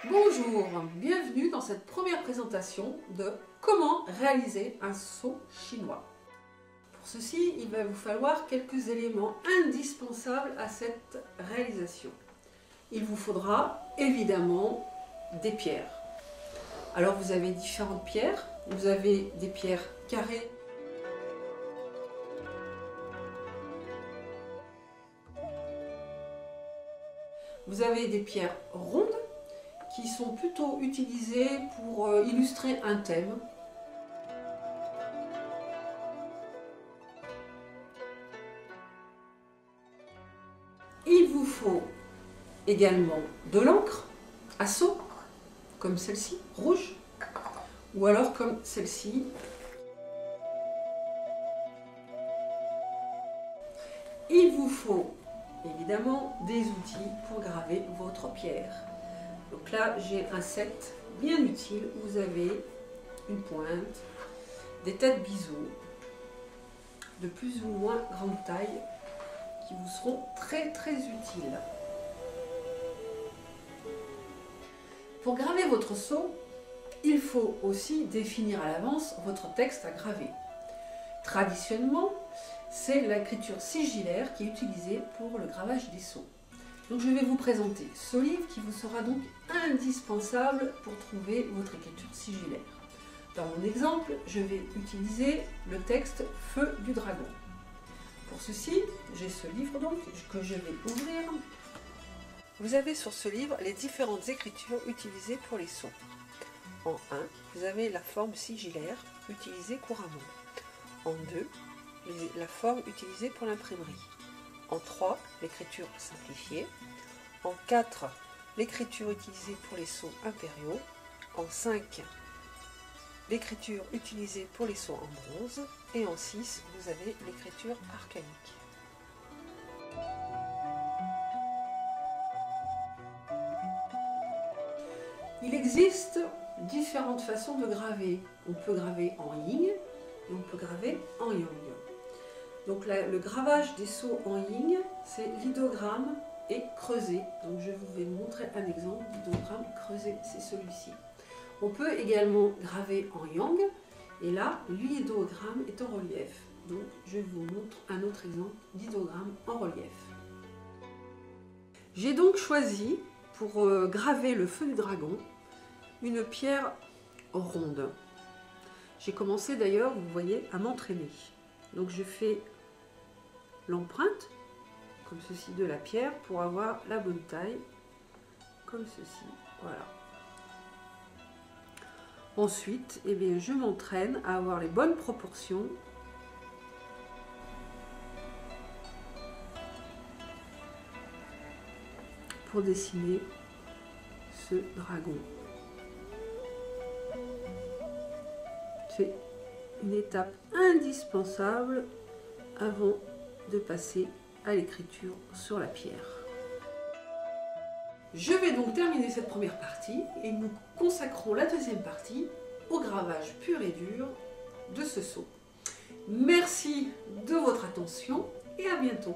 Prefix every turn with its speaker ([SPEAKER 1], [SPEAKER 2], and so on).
[SPEAKER 1] Bonjour, bienvenue dans cette première présentation de comment réaliser un seau chinois. Pour ceci, il va vous falloir quelques éléments indispensables à cette réalisation. Il vous faudra évidemment des pierres. Alors vous avez différentes pierres, vous avez des pierres carrées, vous avez des pierres rondes qui sont plutôt utilisées pour illustrer un thème. Il vous faut également de l'encre à seau, comme celle-ci, rouge, ou alors comme celle-ci. Il vous faut évidemment des outils pour graver votre pierre. Donc là, j'ai un set bien utile. Vous avez une pointe, des têtes biseau de plus ou moins grande taille qui vous seront très utiles. Pour graver votre seau, il faut aussi définir à l'avance votre texte à graver. Traditionnellement, c'est l'écriture sigillaire qui est utilisée pour le gravage des seaux. Donc je vais vous présenter ce livre qui vous sera donc indispensable pour trouver votre écriture sigillaire. Dans mon exemple, je vais utiliser le texte Feu du dragon. Pour ceci, j'ai ce livre donc que je vais ouvrir. Vous avez sur ce livre les différentes écritures utilisées pour les seaux. En 1, vous avez la forme sigillaire utilisée couramment. En 2, la forme utilisée pour l'imprimerie. En 3, l'écriture simplifiée. En 4, l'écriture utilisée pour les seaux impériaux. En 5, l'écriture utilisée pour les seaux en bronze. Et en 6, vous avez l'écriture archaïque. Il existe différentes façons de graver. On peut graver en yin et on peut graver en yang. Donc le gravage des seaux en yin, c'est l'idogramme et creusé. Donc je vais vous montrer un exemple d'idogramme creusé, c'est celui-ci. On peut également graver en yang, et là, l'idogramme est en relief. Donc je vous montre un autre exemple d'idogramme en relief. J'ai donc choisi, pour graver le feu du dragon, une pierre ronde. J'ai commencé d'ailleurs, vous voyez, à m'entraîner. Donc je fais l'empreinte, comme ceci, de la pierre pour avoir la bonne taille, comme ceci, voilà. Ensuite, eh bien, je m'entraîne à avoir les bonnes proportions pour dessiner ce dragon. C'est une étape indispensable avant de passer à l'écriture sur la pierre. Je vais donc terminer cette première partie et nous consacrons la deuxième partie au gravage pur et dur de ce seau. Merci de votre attention et à bientôt.